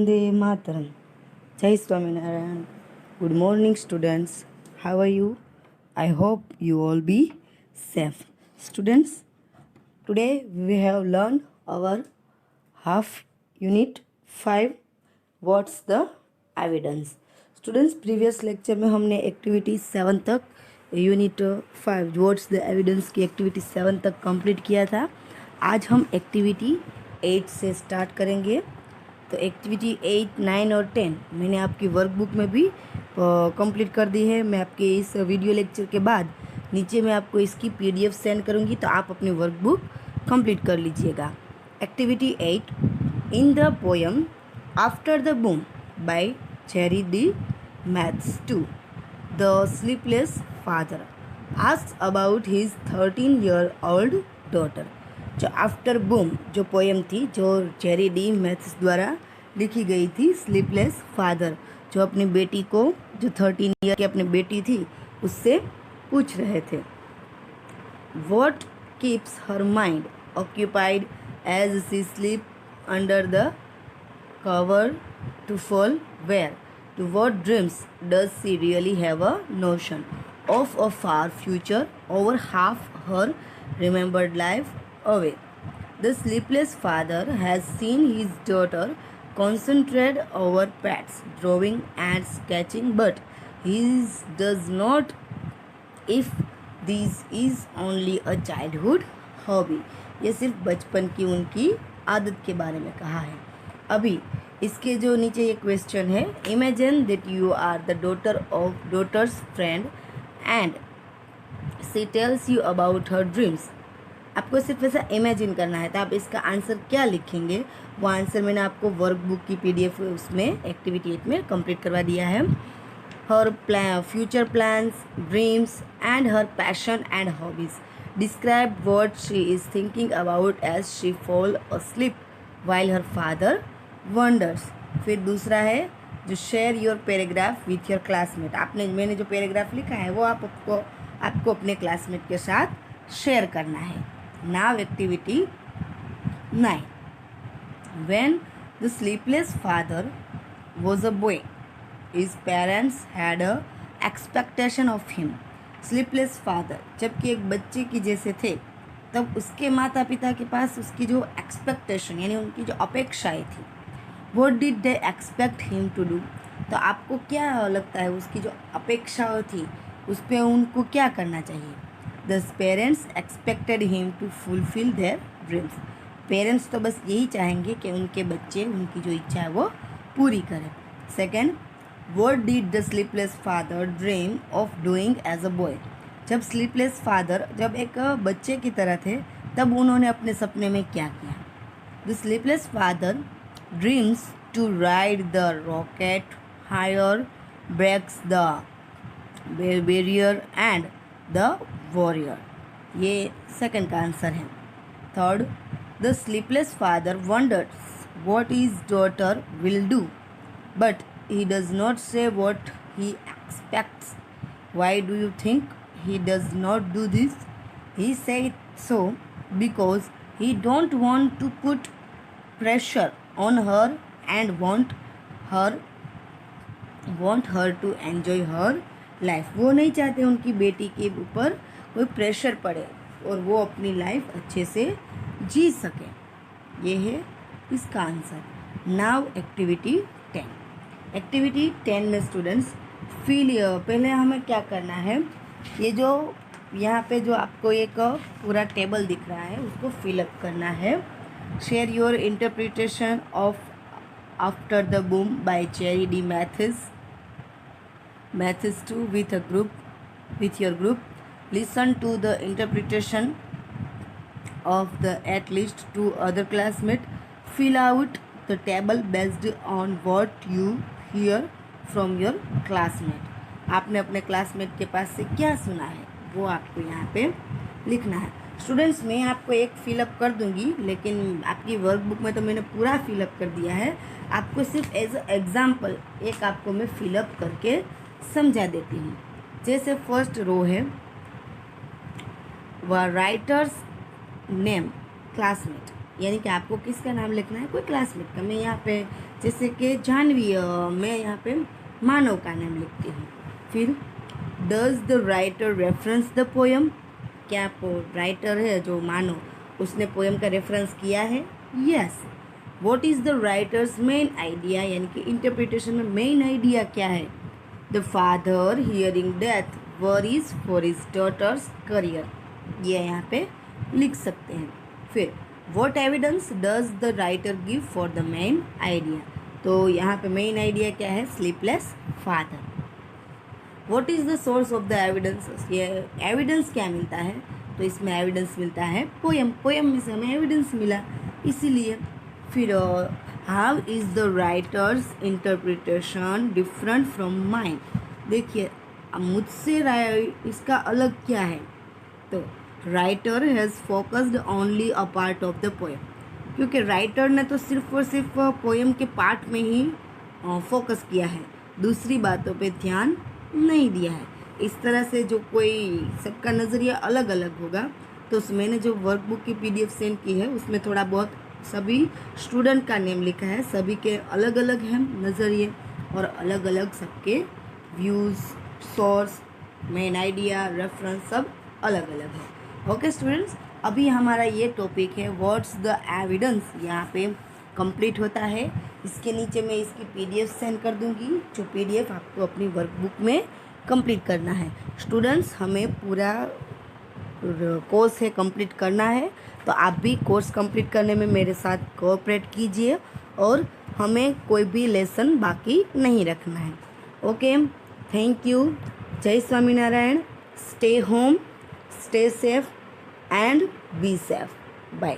Vande Mataram. Jai Swaminarayan. Good morning, students. How are you? I hope you all be safe. Students, today we have learned our half unit 5. What's the evidence? Students, previous lecture में हमने activity 7 तक unit 5 what's the evidence की activity 7 तक complete किया था. आज हम activity 8 से स्टार्ट करेंगे. तो एक्टिविटी 8, 9 और 10 मैंने आपकी वर्कबुक में भी कंप्लीट कर दी है. मैं आपके इस वीडियो लेक्चर के बाद नीचे मैं आपको इसकी पीडीएफ सेंड करूंगी, तो आप अपनी वर्कबुक कंप्लीट कर लीजिएगा. Activity 8, in the poem after the boom by Cherry D Maths 2, the sleepless father asks about his 13-year-old daughter. जो आफ्टर बूम जो पोएम थी, जो चेरी डी मैथ्स द्वारा लिखी गई थी, स्लीपलेस फादर, जो अपनी बेटी को, जो 13 ईयर की अपनी बेटी थी, उससे पूछ रहे थे. What keeps her mind occupied as she sleep under the cover to fall where, to what dreams does she really have a notion of a far future over half her remembered life away. The sleepless father has seen his daughter concentrate over pets, drawing and sketching, but he does not if this is only a childhood hobby. ये सिर्फ बचपन की उनकी आदत के बारे में कहा है. अभी इसके जो नीचे ये क्वेश्चन है, imagine that you are the daughter's friend and she tells you about her dreams. आपको सिर्फ ऐसा इमेजिन करना है. तो आप इसका आंसर क्या लिखेंगे, वो आंसर मैंने आपको वर्कबुक की पीडीएफ उसमें एक्टिविटी 8 में कंप्लीट करवा दिया है. Her future plans, dreams and her passion and hobbies. Describe what she is thinking about as she fall asleep while her father wonders. फिर दूसरा है जो share your paragraph with your classmate. मैंने जो पैराग्राफ लिखा है वो आपको अपने क्लासमेट के साथ शेयर करना है. Now activity 9. When the sleepless father was a boy, his parents had a expectation of him. Sleepless father जबकि एक बच्चे की जैसे थे, तब उसके माता पिता के पास उसकी जो एक्सपेक्टेशन यानी उनकी जो अपेक्षाएं थी, what did they expect him to do. तो आपको क्या लगता है उसकी जो अपेक्षाएं थी उस पर उनको क्या करना चाहिए. The parents expected him to fulfill their dreams. Parents तो बस यही चाहेंगे कि उनके बच्चे उनकी जो इच्छा है वो पूरी करें. Second, what did the sleepless father dream of doing as a boy. जब स्लीपलेस फादर जब एक बच्चे की तरह थे, तब उन्होंने अपने सपने में क्या किया. The sleepless father dreams to ride the rocket higher, breaks the barrier and the warrior. ये सेकंड का आंसर है. Third, the sleepless father wonders what his daughter will do, but he does not say what he expects. Why do you think he does not do this. He said so because he don't want to put pressure on her and want her to enjoy her life. वो नहीं चाहते उनकी बेटी के ऊपर कोई pressure पड़े और वो अपनी लाइफ अच्छे से जी सके. ये है इसका आंसर. Now activity 10. एक्टिविटी 10 में स्टूडेंट्स पहले हमें क्या करना है, ये जो यहाँ पे जो आपको एक पूरा टेबल दिख रहा है उसको फिलअप करना है. Share your interpretation of after the boom by Cherry D Maths 2 with your group. Listen to the interpretation of the at least 2 other classmates. Fill out the table based on what you hear from your classmate. आपने अपने classmate के पास से क्या सुना है वो आपको यहाँ पे लिखना है. स्टूडेंट्स, मैं आपको एक फिलअप कर दूंगी, लेकिन आपकी वर्कबुक में तो मैंने पूरा फिलअप कर दिया है. आपको सिर्फ एज एग्जाम्पल एक आपको मैं फिलअप करके समझा देती हूँ. जैसे फर्स्ट रो है, वह राइटर्स नेम क्लासमेट, यानी कि आपको किसका नाम लिखना है, कोई क्लासमेट का. मैं यहाँ पे जैसे कि जानवी, मैं यहाँ पे मानव का नाम लिखती हूँ। फिर does the writer reference the poem, क्या राइटर है जो मानव उसने पोएम का रेफरेंस किया है? Yes. What is the writer's main idea, यानी कि इंटरप्रिटेशन में मेन आइडिया क्या है? The father hearing death worries for his daughter's career, ये यहाँ पे लिख सकते हैं। फिर what evidence does the writer give for the main idea, तो यहाँ पे मेन आइडिया क्या है? Sleepless father. What is the source of the evidence, ये एविडेंस क्या मिलता है? तो इसमें एविडेंस मिलता है पोएम, पोएम में से हमें एविडेंस मिला, इसीलिए। फिर how is the writers interpretation different from mine, देखिए अब मुझसे इसका अलग क्या है? तो writer has focused only a part of the poem, क्योंकि राइटर ने तो सिर्फ और सिर्फ पोएम के पार्ट में ही फोकस किया है, दूसरी बातों पे ध्यान नहीं दिया है। इस तरह से जो कोई सबका नज़रिया अलग अलग होगा, तो मैंने जो वर्कबुक की PDF सेंड की है उसमें थोड़ा बहुत सभी स्टूडेंट का नेम लिखा है, सभी के अलग अलग हैं नज़रिए और अलग अलग सबके views, source, main idea, reference सब अलग अलग है। ओके स्टूडेंट्स, अभी हमारा ये टॉपिक है व्हाट्स द एविडेंस, यहाँ पे कंप्लीट होता है। इसके नीचे मैं इसकी PDF सेंड कर दूंगी, जो PDF आपको अपनी वर्कबुक में कंप्लीट करना है। स्टूडेंट्स, हमें पूरा कोर्स है कंप्लीट करना है, तो आप भी कोर्स कंप्लीट करने में मेरे साथ कोऑपरेट कीजिए और हमें कोई भी लेसन बाकी नहीं रखना है। Okay, thank you. जय Swaminarayan. Stay home, stay safe and be safe. Bye.